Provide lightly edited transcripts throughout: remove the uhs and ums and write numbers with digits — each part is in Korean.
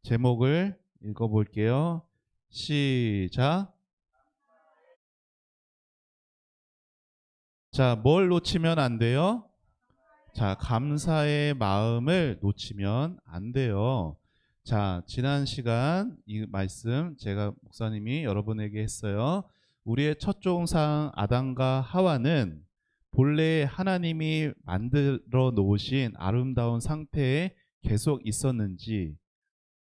제목을 읽어볼게요. 시작. 자, 뭘 놓치면 안 돼요? 자, 감사의 마음을 놓치면 안 돼요. 자, 지난 시간 이 말씀 제가 목사님이 여러분에게 했어요. 우리의 첫 종상 아담과 하와는 본래 하나님이 만들어 놓으신 아름다운 상태에 계속 있었는지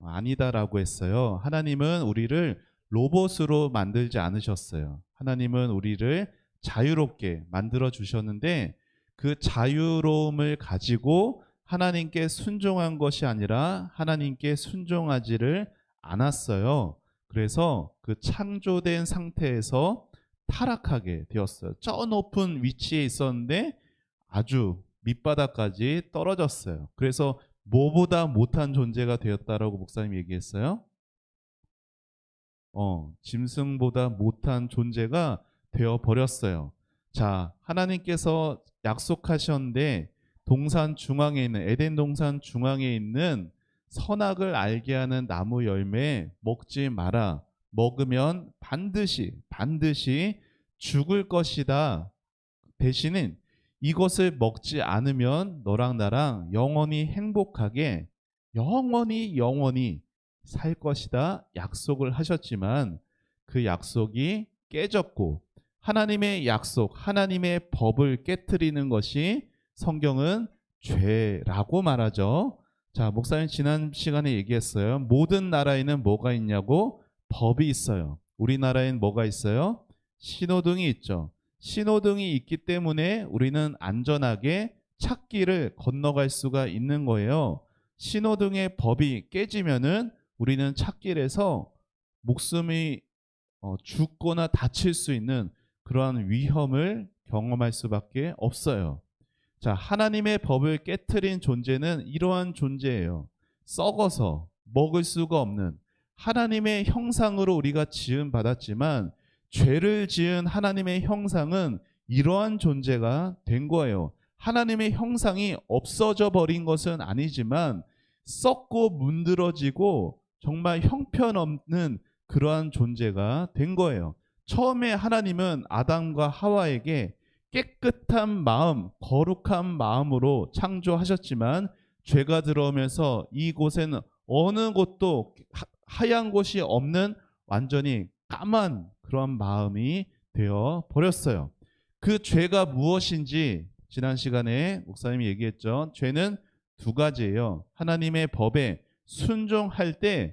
아니다라고 했어요. 하나님은 우리를 로봇으로 만들지 않으셨어요. 하나님은 우리를 자유롭게 만들어 주셨는데 그 자유로움을 가지고 하나님께 순종한 것이 아니라 하나님께 순종하지를 않았어요. 그래서 그 창조된 상태에서 타락하게 되었어요. 저 높은 위치에 있었는데 아주 밑바닥까지 떨어졌어요. 그래서 뭐보다 못한 존재가 되었다라고 목사님 얘기했어요. 짐승보다 못한 존재가 되어 버렸어요. 자, 하나님께서 약속하셨는데 동산 중앙에 있는 에덴 동산 중앙에 있는 선악을 알게 하는 나무 열매 먹지 마라. 먹으면 반드시 죽을 것이다. 대신은 이것을 먹지 않으면 너랑 나랑 영원히 행복하게 영원히 살 것이다 약속을 하셨지만 그 약속이 깨졌고 하나님의 약속, 하나님의 법을 깨트리는 것이 성경은 죄라고 말하죠. 자, 목사님 지난 시간에 얘기했어요. 모든 나라에는 뭐가 있냐고? 법이 있어요. 우리나라엔 뭐가 있어요? 신호등이 있죠. 신호등이 있기 때문에 우리는 안전하게 찾기를 건너갈 수가 있는 거예요. 신호등의 법이 깨지면은 우리는 찾길에서 목숨이 죽거나 다칠 수 있는 그러한 위험을 경험할 수밖에 없어요. 자, 하나님의 법을 깨트린 존재는 이러한 존재예요. 썩어서 먹을 수가 없는 하나님의 형상으로 우리가 지음 받았지만 죄를 지은 하나님의 형상은 이러한 존재가 된 거예요. 하나님의 형상이 없어져 버린 것은 아니지만 썩고 문드러지고 정말 형편없는 그러한 존재가 된 거예요. 처음에 하나님은 아담과 하와에게 깨끗한 마음, 거룩한 마음으로 창조하셨지만 죄가 들어오면서 이곳에는 어느 곳도 하얀 곳이 없는 완전히 까만 그런 마음이 되어 버렸어요. 그 죄가 무엇인지 지난 시간에 목사님이 얘기했죠. 죄는 두 가지예요. 하나님의 법에 순종할 때예요.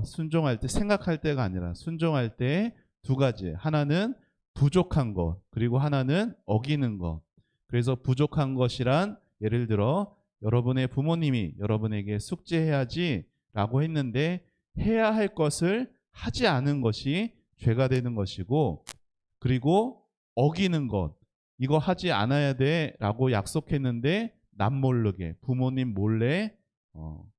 순종할 때 생각할 때가 아니라 순종할 때 두 가지. 하나는 부족한 것, 그리고 하나는 어기는 것. 그래서 부족한 것이란 예를 들어 여러분의 부모님이 여러분에게 숙제해야지라고 했는데 해야 할 것을 하지 않은 것이 죄가 되는 것이고, 그리고 어기는 것, 이거 하지 않아야 돼라고 약속했는데 남모르게 부모님 몰래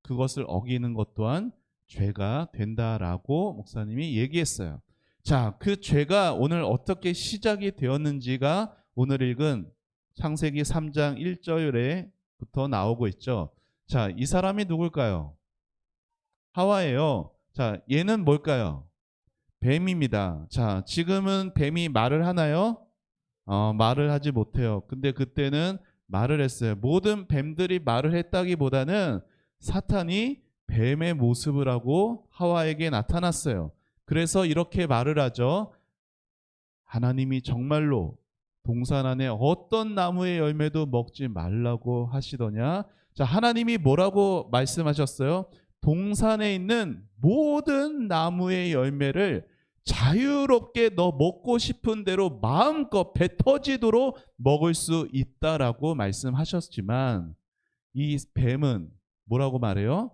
그것을 어기는 것 또한 죄가 된다라고 목사님이 얘기했어요. 자, 그 죄가 오늘 어떻게 시작이 되었는지가 오늘 읽은 창세기 3장 1절에부터 나오고 있죠. 자, 이 사람이 누굴까요? 하와예요. 자, 얘는 뭘까요? 뱀입니다. 자, 지금은 뱀이 말을 하나요? 말을 하지 못해요. 근데 그때는 말을 했어요. 모든 뱀들이 말을 했다기보다는 사탄이 뱀의 모습을 하고 하와에게 나타났어요. 그래서 이렇게 말을 하죠. 하나님이 정말로 동산 안에 어떤 나무의 열매도 먹지 말라고 하시더냐? 자, 하나님이 뭐라고 말씀하셨어요? 동산에 있는 모든 나무의 열매를 자유롭게 너 먹고 싶은 대로 마음껏 배 터지도록 먹을 수 있다라고 말씀하셨지만 이 뱀은 뭐라고 말해요?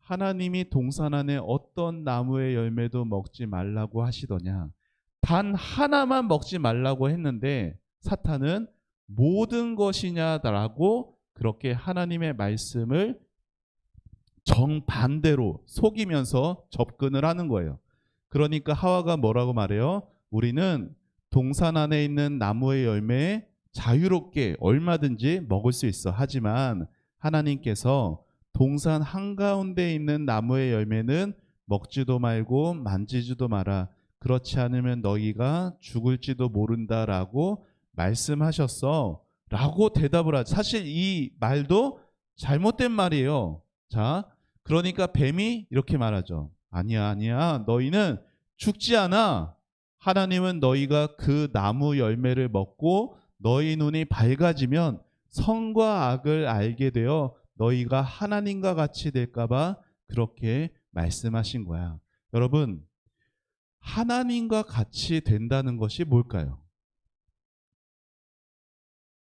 하나님이 동산 안에 어떤 나무의 열매도 먹지 말라고 하시더냐. 단 하나만 먹지 말라고 했는데 사탄은 모든 것이냐라고 그렇게 하나님의 말씀을 정반대로 속이면서 접근을 하는 거예요. 그러니까 하와가 뭐라고 말해요? 우리는 동산 안에 있는 나무의 열매 자유롭게 얼마든지 먹을 수 있어. 하지만 하나님께서 동산 한가운데 있는 나무의 열매는 먹지도 말고 만지지도 마라. 그렇지 않으면 너희가 죽을지도 모른다라고 말씀하셨어. 라고 대답을 하죠. 사실 이 말도 잘못된 말이에요. 자, 그러니까 뱀이 이렇게 말하죠. 아니야, 아니야. 너희는 죽지 않아. 하나님은 너희가 그 나무 열매를 먹고 너희 눈이 밝아지면 선과 악을 알게 되어 너희가 하나님과 같이 될까봐 그렇게 말씀하신 거야. 여러분, 하나님과 같이 된다는 것이 뭘까요?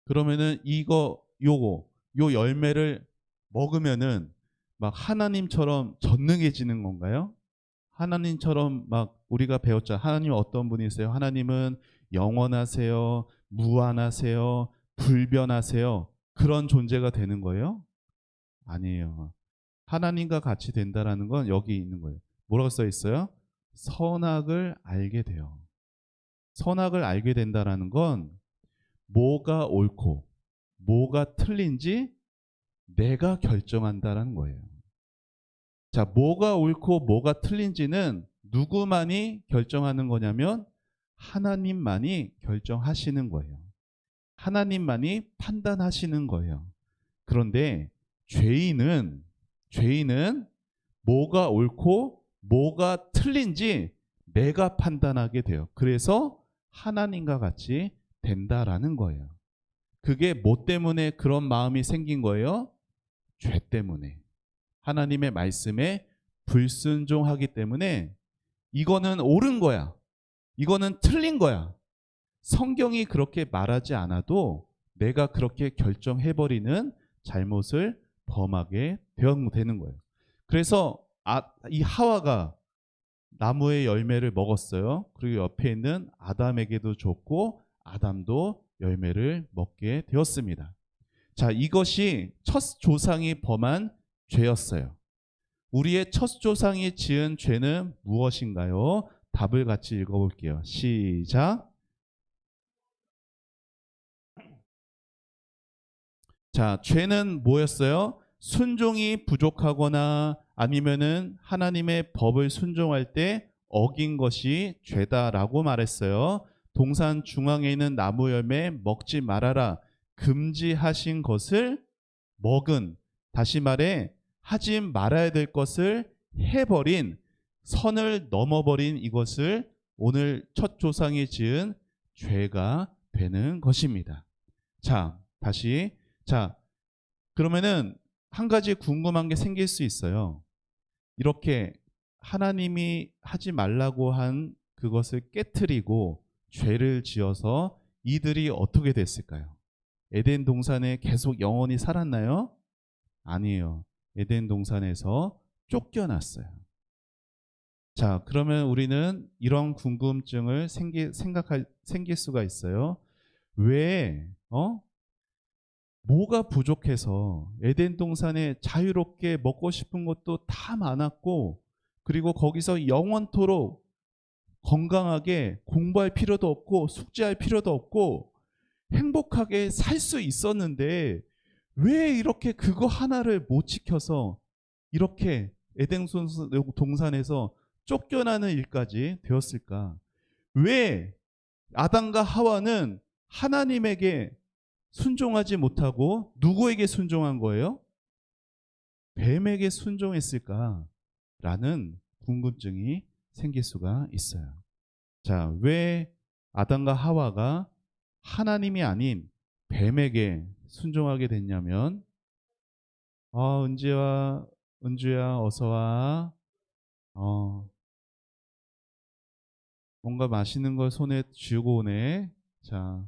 그러면은 요 열매를 먹으면은 막 하나님처럼 전능해지는 건가요? 하나님처럼 막 우리가 배웠죠. 하나님 어떤 분이세요? 하나님은 영원하세요, 무한하세요, 불변하세요. 그런 존재가 되는 거예요? 아니에요. 하나님과 같이 된다라는 건 여기 있는 거예요. 뭐라고 써 있어요? 선악을 알게 돼요. 선악을 알게 된다라는 건 뭐가 옳고 뭐가 틀린지 내가 결정한다라는 거예요. 자, 뭐가 옳고 뭐가 틀린지는 누구만이 결정하는 거냐면 하나님만이 결정하시는 거예요. 하나님만이 판단하시는 거예요. 그런데 죄인은 뭐가 옳고 뭐가 틀린지 내가 판단하게 돼요. 그래서 하나님과 같이 된다라는 거예요. 그게 뭐 때문에 그런 마음이 생긴 거예요? 죄 때문에. 하나님의 말씀에 불순종하기 때문에 이거는 옳은 거야. 이거는 틀린 거야. 성경이 그렇게 말하지 않아도 내가 그렇게 결정해버리는 잘못을 범하게 되는 거예요. 그래서 이 하와가 나무의 열매를 먹었어요. 그리고 옆에 있는 아담에게도 줬고 아담도 열매를 먹게 되었습니다. 자, 이것이 첫 조상이 범한 죄였어요. 우리의 첫 조상이 지은 죄는 무엇인가요? 답을 같이 읽어볼게요. 시작. 자, 죄는 뭐였어요? 순종이 부족하거나 아니면은 하나님의 법을 순종할 때 어긴 것이 죄다라고 말했어요. 동산 중앙에 있는 나무 열매 먹지 말아라. 금지하신 것을 먹은, 다시 말해 하지 말아야 될 것을 해버린, 선을 넘어버린 이것을 오늘 첫 조상이 지은 죄가 되는 것입니다. 자, 다시. 자, 그러면은 한 가지 궁금한 게 생길 수 있어요. 이렇게 하나님이 하지 말라고 한 그것을 깨트리고 죄를 지어서 이들이 어떻게 됐을까요? 에덴 동산에 계속 영원히 살았나요? 아니에요. 에덴 동산에서 쫓겨났어요. 자, 그러면 우리는 이런 궁금증을 생길 수가 있어요. 왜, 뭐가 부족해서 에덴 동산에 자유롭게 먹고 싶은 것도 다 많았고, 그리고 거기서 영원토록 건강하게 공부할 필요도 없고 숙제할 필요도 없고 행복하게 살 수 있었는데 왜 이렇게 그거 하나를 못 지켜서 이렇게 에덴 동산에서 쫓겨나는 일까지 되었을까? 왜 아담과 하와는 하나님에게 순종하지 못하고 누구에게 순종한 거예요? 뱀에게 순종했을까라는 궁금증이 생길 수가 있어요. 자, 왜 아담과 하와가 하나님이 아닌 뱀에게 순종하게 됐냐면, 은주야 어서 와. 뭔가 맛있는 걸 손에 쥐고 오네. 자,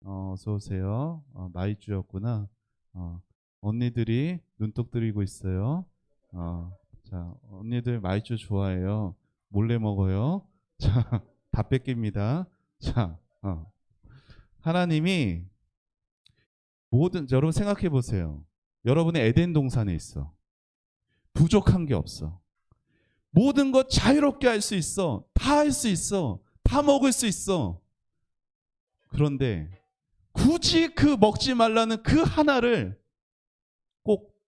어서 오세요. 마이쮸였구나. 언니들이 눈독 들이고 있어요. 자, 언니들 마이쮸 좋아해요. 몰래 먹어요. 자, 다 뺏깁니다. 자, 하나님이 여러분 생각해 보세요. 여러분의 에덴 동산에 있어. 부족한 게 없어. 모든 것 자유롭게 할 수 있어. 다 할 수 있어. 다 먹을 수 있어. 그런데 굳이 그 먹지 말라는 그 하나를 꼭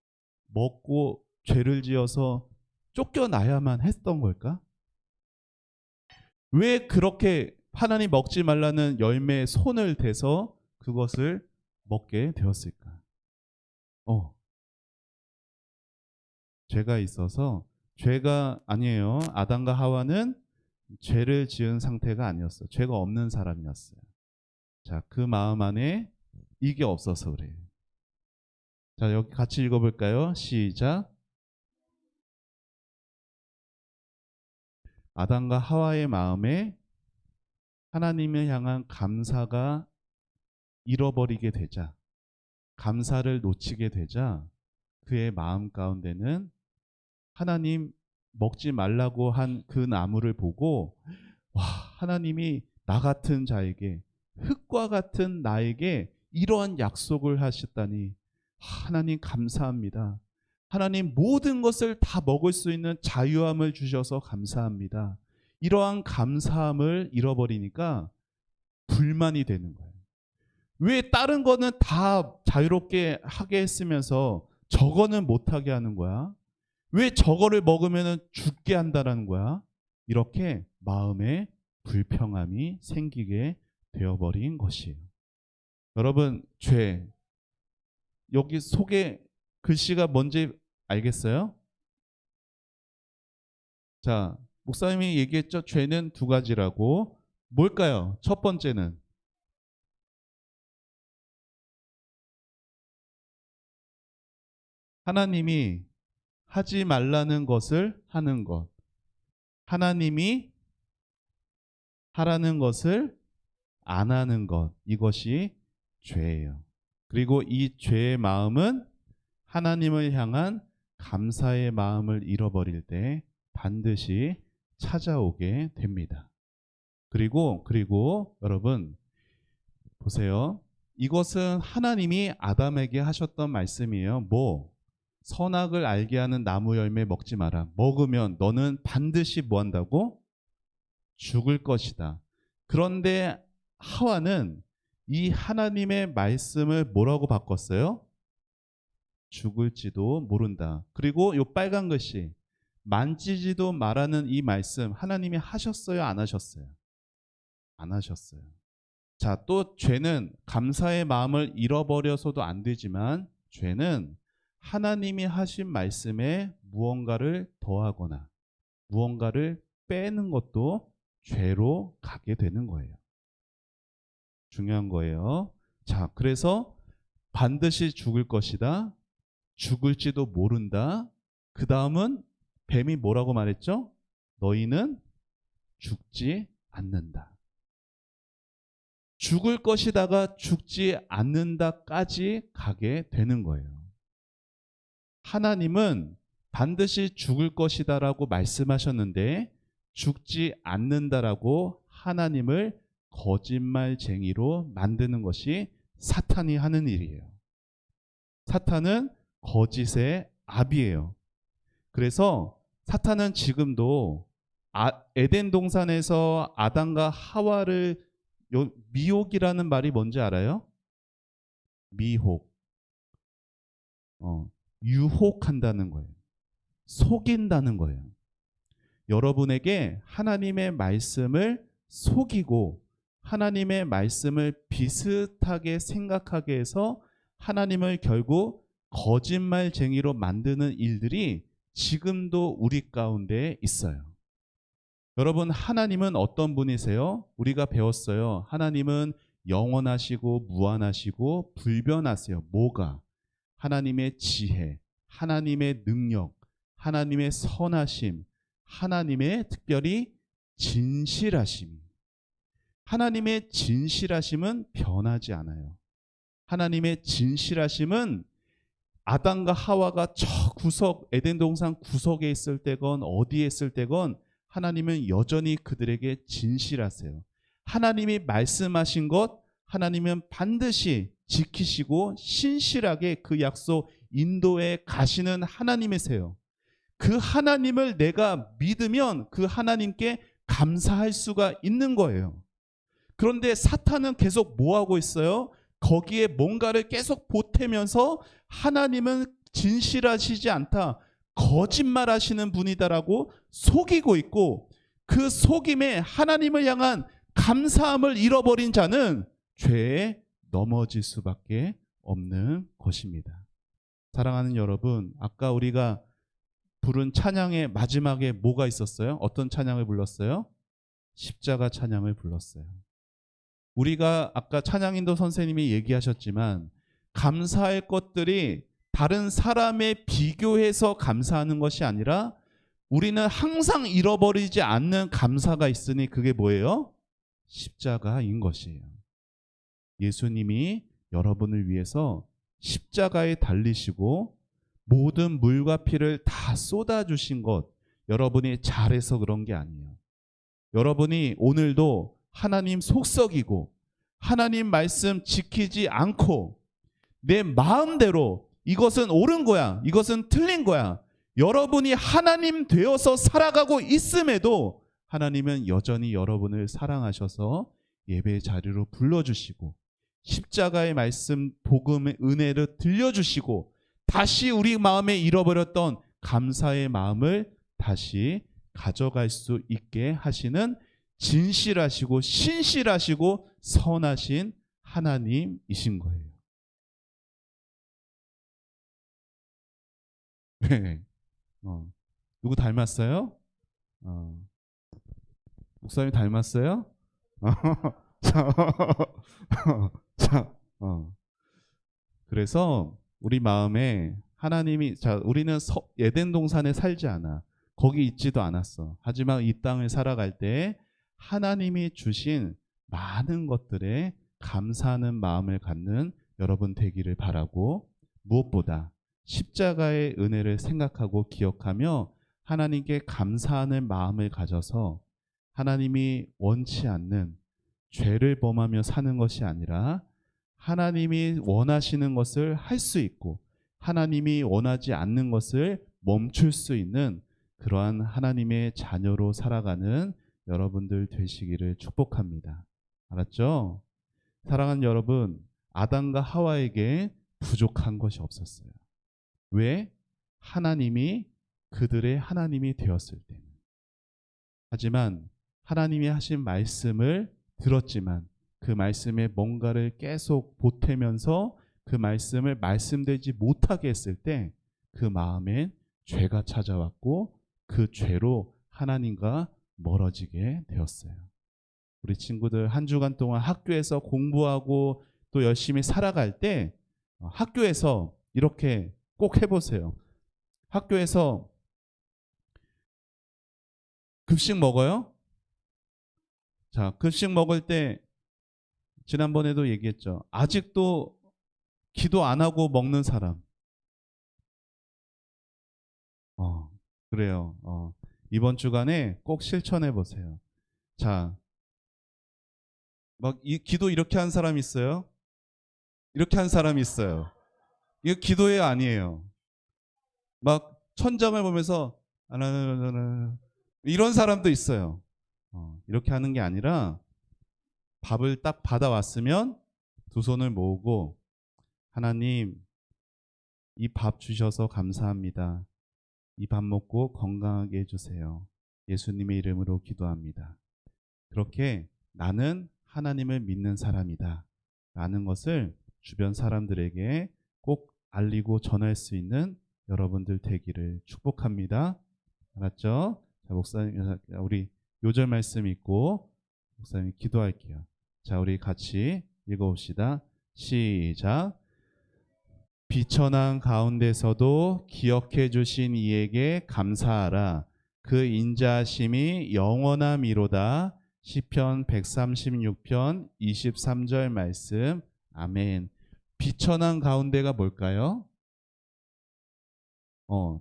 먹고 죄를 지어서 쫓겨나야만 했던 걸까? 왜 그렇게 하나님 먹지 말라는 열매에 손을 대서 그것을 먹게 되었을까? 죄가 있어서. 죄가 아니에요. 아담과 하와는 죄를 지은 상태가 아니었어요. 죄가 없는 사람이었어요. 자, 그 마음 안에 이게 없어서 그래요. 자, 여기 같이 읽어볼까요? 시작. 아담과 하와의 마음에 하나님을 향한 감사가 잃어버리게 되자, 감사를 놓치게 되자 그의 마음 가운데는 하나님 먹지 말라고 한 그 나무를 보고, 와, 하나님이 나 같은 자에게, 흙과 같은 나에게 이러한 약속을 하셨다니 하나님 감사합니다. 하나님 모든 것을 다 먹을 수 있는 자유함을 주셔서 감사합니다. 이러한 감사함을 잃어버리니까 불만이 되는 거예요. 왜 다른 거는 다 자유롭게 하게 했으면서 저거는 못하게 하는 거야? 왜 저거를 먹으면 죽게 한다는 거야? 이렇게 마음에 불평함이 생기게 되어버린 것이에요. 여러분, 죄, 여기 속에 글씨가 뭔지 알겠어요? 자, 목사님이 얘기했죠. 죄는 두 가지라고. 뭘까요? 첫 번째는 하나님이 하지 말라는 것을 하는 것. 하나님이 하라는 것을 안 하는 것. 이것이 죄예요. 그리고 이 죄의 마음은 하나님을 향한 감사의 마음을 잃어버릴 때 반드시 찾아오게 됩니다. 그리고 여러분 보세요. 이것은 하나님이 아담에게 하셨던 말씀이에요. 선악을 알게 하는 나무 열매 먹지 마라. 먹으면 너는 반드시 뭐 한다고? 죽을 것이다. 그런데 하와는 이 하나님의 말씀을 뭐라고 바꿨어요? 죽을지도 모른다. 그리고 요 빨간 글씨, 만지지도 말라는 이 말씀 하나님이 하셨어요? 안 하셨어요? 안 하셨어요. 자, 또 죄는 감사의 마음을 잃어버려서도 안 되지만 죄는 하나님이 하신 말씀에 무언가를 더하거나 무언가를 빼는 것도 죄로 가게 되는 거예요. 중요한 거예요. 자, 그래서 반드시 죽을 것이다. 죽을지도 모른다. 그 다음은 뱀이 뭐라고 말했죠? 너희는 죽지 않는다. 죽을 것이다가 죽지 않는다까지 가게 되는 거예요. 하나님은 반드시 죽을 것이다라고 말씀하셨는데 죽지 않는다라고 하나님을 거짓말쟁이로 만드는 것이 사탄이 하는 일이에요. 사탄은 거짓의 아비예요. 그래서 사탄은 지금도 에덴 동산에서 아담과 하와를, 미혹이라는 말이 뭔지 알아요? 미혹. 유혹한다는 거예요. 속인다는 거예요. 여러분에게 하나님의 말씀을 속이고 하나님의 말씀을 비슷하게 생각하게 해서 하나님을 결국 거짓말쟁이로 만드는 일들이 지금도 우리 가운데 있어요. 여러분, 하나님은 어떤 분이세요? 우리가 배웠어요. 하나님은 영원하시고 무한하시고 불변하세요. 뭐가? 하나님의 지혜, 하나님의 능력, 하나님의 선하심, 하나님의 특별히 진실하심. 하나님의 진실하심은 변하지 않아요. 하나님의 진실하심은 아담과 하와가 저 구석, 에덴 동산 구석에 있을 때건 어디에 있을 때건 하나님은 여전히 그들에게 진실하세요. 하나님이 말씀하신 것 하나님은 반드시 지키시고 신실하게 그 약속 인도에 가시는 하나님이세요. 그 하나님을 내가 믿으면 그 하나님께 감사할 수가 있는 거예요. 그런데 사탄은 계속 뭐 하고 있어요? 거기에 뭔가를 계속 보태면서 하나님은 진실하시지 않다, 거짓말하시는 분이다라고 속이고 있고, 그 속임에 하나님을 향한 감사함을 잃어버린 자는 죄에 넘어질 수밖에 없는 것입니다. 사랑하는 여러분, 아까 우리가 부른 찬양의 마지막에 뭐가 있었어요? 어떤 찬양을 불렀어요? 십자가 찬양을 불렀어요. 우리가 아까 찬양인도 선생님이 얘기하셨지만 감사할 것들이 다른 사람에 비교해서 감사하는 것이 아니라 우리는 항상 잃어버리지 않는 감사가 있으니 그게 뭐예요? 십자가인 것이에요. 예수님이 여러분을 위해서 십자가에 달리시고 모든 물과 피를 다 쏟아주신 것, 여러분이 잘해서 그런 게 아니에요. 여러분이 오늘도 하나님 속썩이고 하나님 말씀 지키지 않고 내 마음대로 이것은 옳은 거야, 이것은 틀린 거야, 여러분이 하나님 되어서 살아가고 있음에도 하나님은 여전히 여러분을 사랑하셔서 예배 자리로 불러주시고 십자가의 말씀, 복음의 은혜를 들려주시고 다시 우리 마음에 잃어버렸던 감사의 마음을 다시 가져갈 수 있게 하시는 진실하시고 신실하시고 선하신 하나님이신 거예요. 네. 누구 닮았어요? 목사님 닮았어요? 자, 자, 그래서 우리 마음에 하나님이, 자, 우리는 에덴 동산에 살지 않아. 거기 있지도 않았어. 하지만 이 땅을 살아갈 때 하나님이 주신 많은 것들에 감사하는 마음을 갖는 여러분 되기를 바라고, 무엇보다 십자가의 은혜를 생각하고 기억하며 하나님께 감사하는 마음을 가져서 하나님이 원치 않는 죄를 범하며 사는 것이 아니라 하나님이 원하시는 것을 할 수 있고 하나님이 원하지 않는 것을 멈출 수 있는 그러한 하나님의 자녀로 살아가는 여러분들 되시기를 축복합니다. 알았죠? 사랑하는 여러분, 아담과 하와에게 부족한 것이 없었어요. 왜? 하나님이 그들의 하나님이 되었을 때는. 하지만 하나님이 하신 말씀을 들었지만 그 말씀에 뭔가를 계속 보태면서 그 말씀을 말씀되지 못하게 했을 때 그 마음에 죄가 찾아왔고 그 죄로 하나님과 멀어지게 되었어요. 우리 친구들 한 주간 동안 학교에서 공부하고 또 열심히 살아갈 때 학교에서 이렇게 꼭 해보세요. 학교에서 급식 먹어요? 자, 급식 먹을 때 지난번에도 얘기했죠. 아직도 기도 안 하고 먹는 사람. 그래요. 이번 주간에 꼭 실천해 보세요. 자, 막 기도 이렇게 한 사람 있어요? 이렇게 한 사람이 있어요. 이거 기도회 아니에요. 막 천장을 보면서 이런 사람도 있어요. 이렇게 하는 게 아니라 밥을 딱 받아왔으면 두 손을 모으고 하나님, 이 밥 주셔서 감사합니다. 이 밥 먹고 건강하게 해주세요. 예수님의 이름으로 기도합니다. 그렇게 나는 하나님을 믿는 사람이다 라는 것을 주변 사람들에게 꼭 알리고 전할 수 있는 여러분들 되기를 축복합니다. 알았죠? 자, 목사님, 우리 요절 말씀 읽고 목사님 기도할게요. 자, 우리 같이 읽어봅시다. 시작. 비천한 가운데서도 기억해 주신 이에게 감사하라. 그 인자하심이 영원함이로다. 시편 136편 23절 말씀. 아멘. 비천한 가운데가 뭘까요?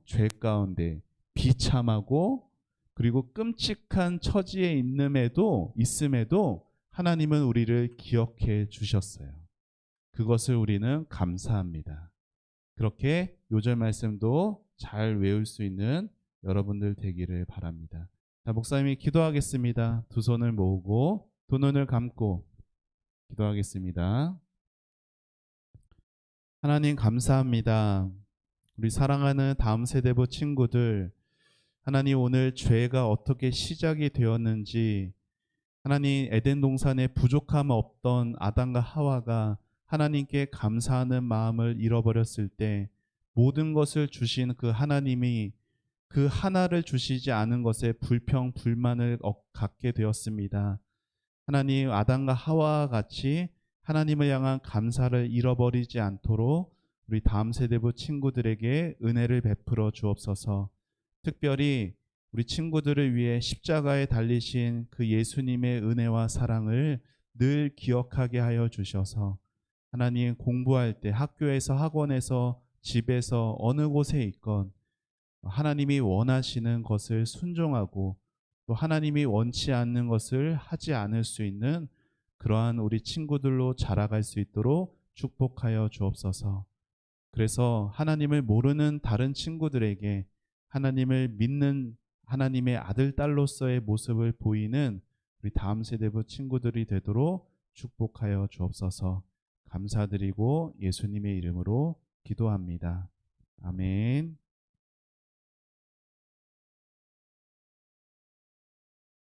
죄 가운데 비참하고 그리고 끔찍한 처지에 있음에도 하나님은 우리를 기억해 주셨어요. 그것을 우리는 감사합니다. 그렇게 요절 말씀도 잘 외울 수 있는 여러분들 되기를 바랍니다. 자, 목사님이 기도하겠습니다. 두 손을 모으고 두 눈을 감고 기도하겠습니다. 하나님 감사합니다. 우리 사랑하는 다음 세대부 친구들, 하나님 오늘 죄가 어떻게 시작이 되었는지, 하나님 에덴 동산에 부족함 없던 아담과 하와가 하나님께 감사하는 마음을 잃어버렸을 때 모든 것을 주신 그 하나님이 그 하나를 주시지 않은 것에 불평 불만을 갖게 되었습니다. 하나님 아담과 하와와 같이 하나님을 향한 감사를 잃어버리지 않도록 우리 다음 세대부 친구들에게 은혜를 베풀어 주옵소서. 특별히 우리 친구들을 위해 십자가에 달리신 그 예수님의 은혜와 사랑을 늘 기억하게 하여 주셔서 하나님 공부할 때 학교에서 학원에서 집에서 어느 곳에 있건 하나님이 원하시는 것을 순종하고 또 하나님이 원치 않는 것을 하지 않을 수 있는 그러한 우리 친구들로 자라갈 수 있도록 축복하여 주옵소서. 그래서 하나님을 모르는 다른 친구들에게 하나님을 믿는 하나님의 아들, 딸로서의 모습을 보이는 우리 다음 세대부 친구들이 되도록 축복하여 주옵소서. 감사드리고 예수님의 이름으로 기도합니다. 아멘.